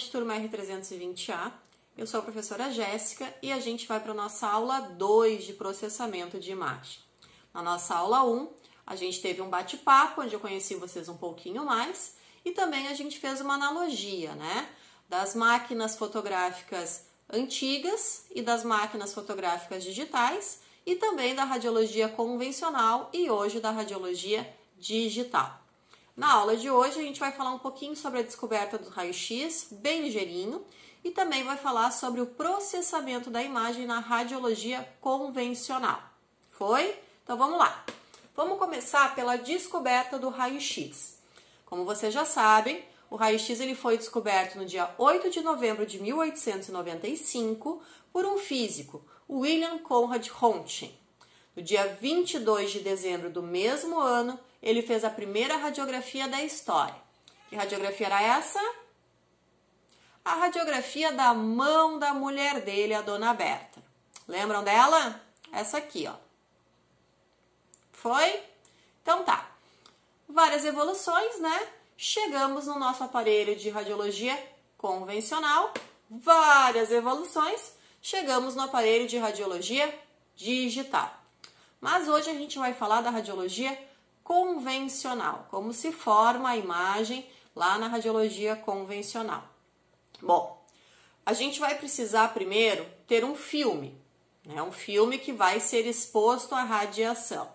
noite, turma R320A. Eu sou a professora Jéssica e a gente vai para a nossa aula 2 de processamento de imagem. Na nossa aula 1, a gente teve um bate-papo, onde eu conheci vocês um pouquinho mais, e também a gente fez uma analogia, né? Das máquinas fotográficas antigas e das máquinas fotográficas digitais, e também da radiologia convencional e hoje da radiologia digital. Na aula de hoje a gente vai falar um pouquinho sobre a descoberta do raio-x, bem ligeirinho, e também vai falar sobre o processamento da imagem na radiologia convencional. Foi? Então vamos lá. Vamos começar pela descoberta do raio-x. Como vocês já sabem, o raio-x ele foi descoberto no dia 8 de novembro de 1895 por um físico, William Conrad Röntgen. No dia 22 de dezembro do mesmo ano, ele fez a primeira radiografia da história. Que radiografia era essa? A radiografia da mão da mulher dele, a dona Berta. Lembram dela? Essa aqui, ó. Foi? Então tá. Várias evoluções, né? Chegamos no nosso aparelho de radiologia convencional. Várias evoluções. Chegamos no aparelho de radiologia digital. Mas hoje a gente vai falar da radiologia convencional, como se forma a imagem lá na radiologia convencional. Bom, a gente vai precisar primeiro ter um filme, né? Um filme que vai ser exposto à radiação.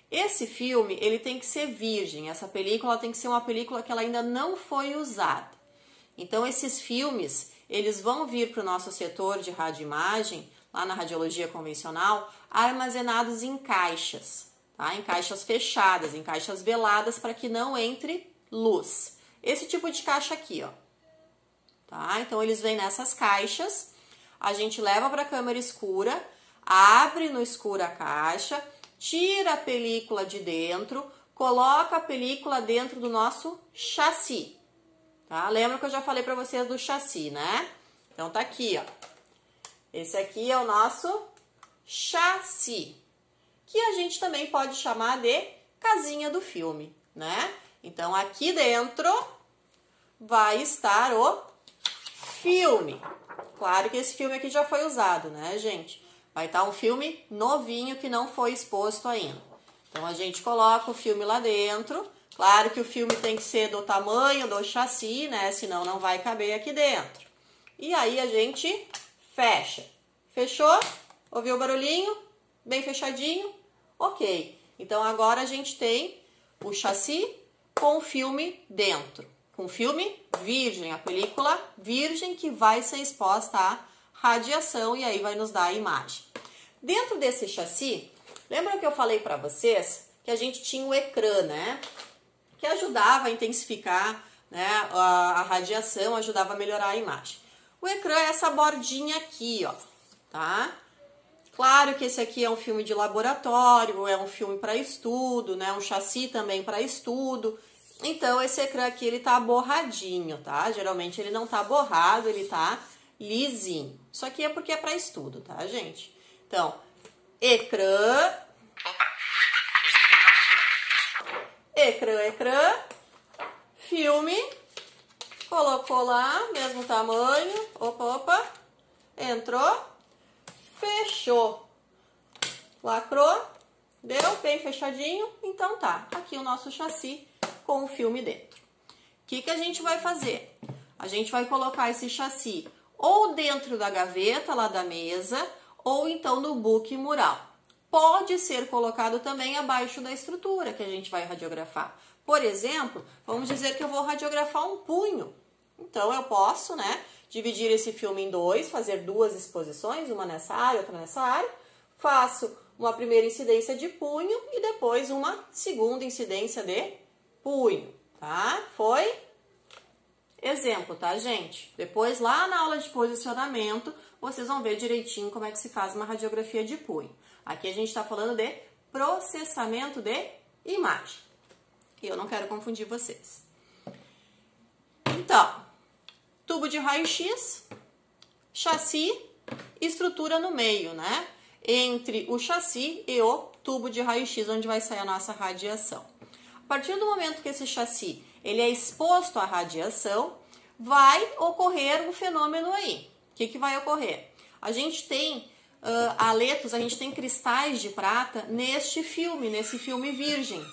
Esse filme, ele tem que ser virgem, essa película tem que ser uma película que ela ainda não foi usada. Então, esses filmes, eles vão vir para o nosso setor de radioimagem, lá na radiologia convencional, armazenados em caixas, tá? Em caixas fechadas, em caixas veladas, para que não entre luz. Esse tipo de caixa aqui, ó. Tá? Então, eles vêm nessas caixas, a gente leva para a câmera escura, abre no escuro a caixa, tira a película de dentro, coloca a película dentro do nosso chassi. Tá? Lembra que eu já falei para vocês do chassi, né? Então, tá aqui, ó. Esse aqui é o nosso chassi, que a gente também pode chamar de casinha do filme, né? Então, aqui dentro vai estar o filme. Claro que esse filme aqui já foi usado, né, gente? Vai estar um filme novinho que não foi exposto ainda. Então, a gente coloca o filme lá dentro. Claro que o filme tem que ser do tamanho do chassi, né? Senão não vai caber aqui dentro. E aí, a gente fecha. Fechou? Ouviu o barulhinho? Bem fechadinho? Ok. Então, agora a gente tem o chassi com o filme dentro. Com filme virgem, a película virgem que vai ser exposta à radiação e aí vai nos dar a imagem. Dentro desse chassi, lembra que eu falei para vocês que a gente tinha o ecrã, né? Que ajudava a intensificar, né, a radiação, ajudava a melhorar a imagem. O ecrã é essa bordinha aqui, ó, tá? Claro que esse aqui é um filme de laboratório, é um filme para estudo, né? Um chassi também para estudo. Então, esse ecrã aqui, ele tá borradinho, tá? Geralmente ele não tá borrado, ele tá lisinho. Isso aqui é porque é para estudo, tá, gente? Então, ecrã. Ecrã. Filme. Colocou lá, mesmo tamanho. Opa. Entrou. Fechou. Lacrou. Deu bem fechadinho. Então tá, aqui o nosso chassi com o filme dentro. O que a gente vai fazer? A gente vai colocar esse chassi ou dentro da gaveta lá da mesa, ou então no book mural. Pode ser colocado também abaixo da estrutura que a gente vai radiografar. Por exemplo, vamos dizer que eu vou radiografar um punho. Então, eu posso, né, dividir esse filme em dois, fazer duas exposições, uma nessa área, outra nessa área. Faço uma primeira incidência de punho e depois uma segunda incidência de punho, tá? Foi? Exemplo, tá, gente? Depois, lá na aula de posicionamento, vocês vão ver direitinho como é que se faz uma radiografia de punho. Aqui a gente está falando de processamento de imagem. E eu não quero confundir vocês. Então, tubo de raio-x, chassi, estrutura no meio, né? Entre o chassi e o tubo de raio-x, onde vai sair a nossa radiação. A partir do momento que esse chassi ele é exposto à radiação, vai ocorrer um fenômeno aí. O que vai ocorrer? A gente tem haletos, a gente tem cristais de prata nesse filme virgem,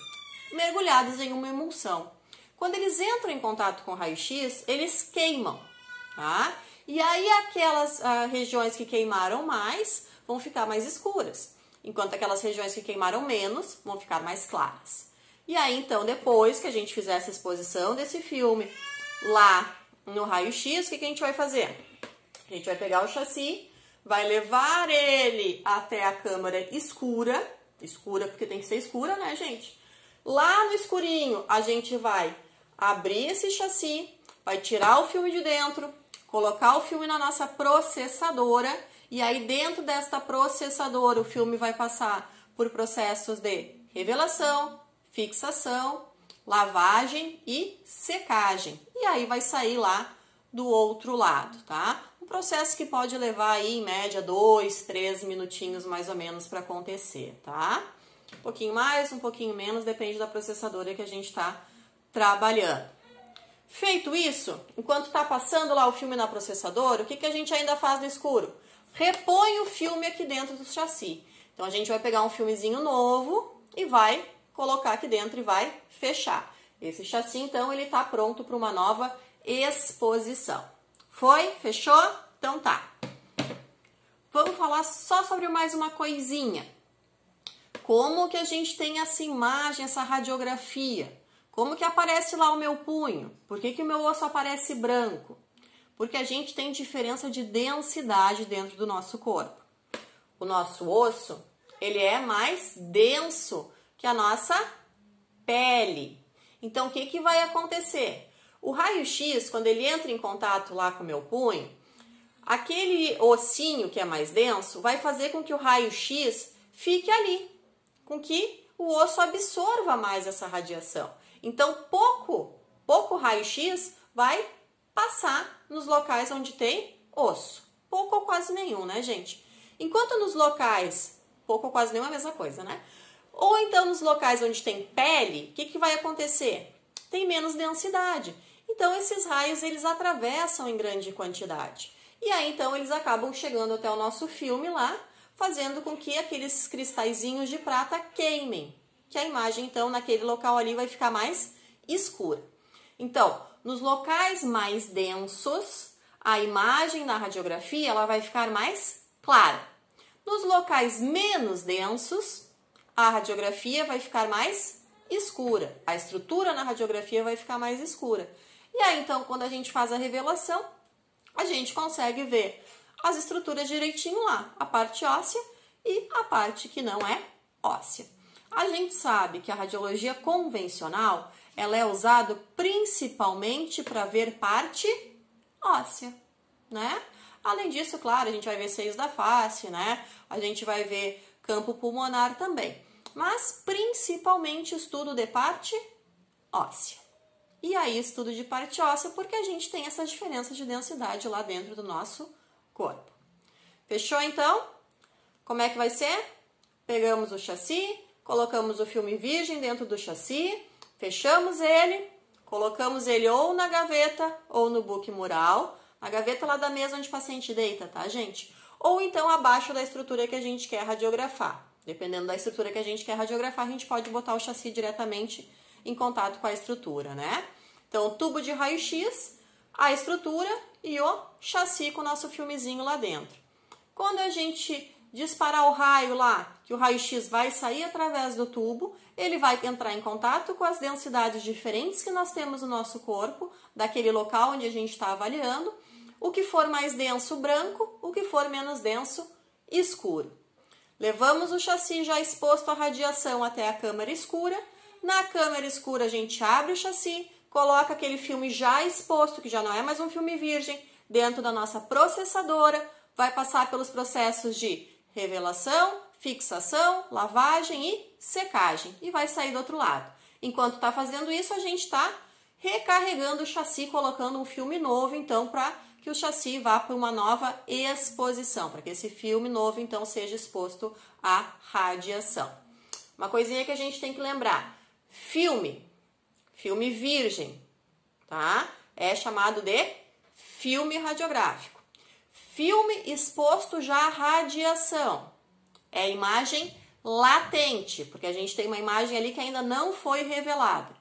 mergulhados em uma emulsão. Quando eles entram em contato com o raio-x, eles queimam, tá? E aí aquelas regiões que queimaram mais vão ficar mais escuras, enquanto aquelas regiões que queimaram menos vão ficar mais claras. E aí, então, depois que a gente fizer essa exposição desse filme lá no raio-x, o que a gente vai fazer? A gente vai pegar o chassi, vai levar ele até a câmara escura porque tem que ser escura, né, gente? Lá no escurinho, a gente vai abrir esse chassi, vai tirar o filme de dentro, colocar o filme na nossa processadora, e aí dentro desta processadora o filme vai passar por processos de revelação, fixação, lavagem e secagem. E aí vai sair lá do outro lado, tá? Um processo que pode levar aí em média 2, 3 minutinhos mais ou menos para acontecer, tá? Um pouquinho mais, um pouquinho menos, depende da processadora que a gente está trabalhando. Feito isso, enquanto está passando lá o filme na processadora, o que a gente ainda faz no escuro? Repõe o filme aqui dentro do chassi. Então a gente vai pegar um filmezinho novo e vai colocar aqui dentro e vai fechar. Esse chassi, então, ele está pronto para uma nova exposição. Foi? Fechou? Então tá. Vamos falar só sobre mais uma coisinha. Como que a gente tem essa imagem, essa radiografia? Como que aparece lá o meu punho? Por que o meu osso aparece branco? Porque a gente tem diferença de densidade dentro do nosso corpo. O nosso osso, ele é mais denso que a nossa pele. Então, o que vai acontecer? O raio-x, quando ele entra em contato lá com o meu punho, aquele ossinho que é mais denso vai fazer com que o raio-x fique ali, com que o osso absorva mais essa radiação. Então, pouco raio-x vai passar nos locais onde tem osso. Pouco ou quase nenhum, né, gente? Enquanto nos locais, pouco ou quase nenhum é a mesma coisa, né? Ou então nos locais onde tem pele, o que vai acontecer? Tem menos densidade. Então, esses raios, eles atravessam em grande quantidade. E aí, então, eles acabam chegando até o nosso filme lá, fazendo com que aqueles cristalzinhos de prata queimem. Que a imagem, então, naquele local ali vai ficar mais escura. Então, nos locais mais densos, a imagem na radiografia ela vai ficar mais clara. Nos locais menos densos, a radiografia vai ficar mais escura. A estrutura na radiografia vai ficar mais escura. E aí, então, quando a gente faz a revelação, a gente consegue ver as estruturas direitinho lá, a parte óssea e a parte que não é óssea. A gente sabe que a radiologia convencional, ela é usada principalmente para ver parte óssea, né? Além disso, claro, a gente vai ver seios da face, né? A gente vai ver campo pulmonar também. Mas, principalmente, estudo de parte óssea. E aí, estudo de parte óssea, porque a gente tem essas diferenças de densidade lá dentro do nosso corpo. Fechou, então? Como é que vai ser? Pegamos o chassi, colocamos o filme virgem dentro do chassi, fechamos ele, colocamos ele ou na gaveta ou no book mural, na gaveta lá da mesa onde o paciente deita, tá, gente? Ou então abaixo da estrutura que a gente quer radiografar. Dependendo da estrutura que a gente quer radiografar, a gente pode botar o chassi diretamente em contato com a estrutura, né? Então, o tubo de raio-x, a estrutura e o chassi com o nosso filmezinho lá dentro. Quando a gente disparar o raio lá, que o raio-x vai sair através do tubo, ele vai entrar em contato com as densidades diferentes que nós temos no nosso corpo, daquele local onde a gente está avaliando, o que for mais denso, branco, o que for menos denso, escuro. Levamos o chassi já exposto à radiação até a câmara escura. Na câmara escura a gente abre o chassi, coloca aquele filme já exposto, que já não é mais um filme virgem, dentro da nossa processadora, vai passar pelos processos de revelação, fixação, lavagem e secagem e vai sair do outro lado. Enquanto está fazendo isso, a gente está recarregando o chassi, colocando um filme novo, então, para que o chassi vá para uma nova exposição, para que esse filme novo, então, seja exposto à radiação. Uma coisinha que a gente tem que lembrar, filme virgem, tá? É chamado de filme radiográfico. Filme exposto já à radiação. É imagem latente, porque a gente tem uma imagem ali que ainda não foi revelada.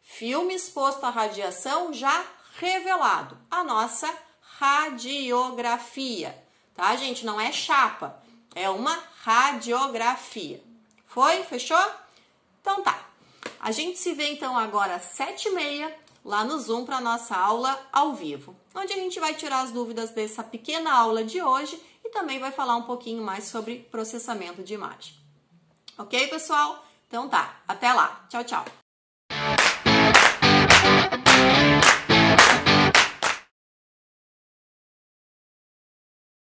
Filme exposto à radiação já revelado. A nossa radiografia. Tá, gente? Não é chapa. É uma radiografia. Foi? Fechou? Então tá. A gente se vê então agora às 7h30 lá no Zoom para nossa aula ao vivo, onde a gente vai tirar as dúvidas dessa pequena aula de hoje e também vai falar um pouquinho mais sobre processamento de imagem. Ok, pessoal? Então tá. Até lá. Tchau, tchau.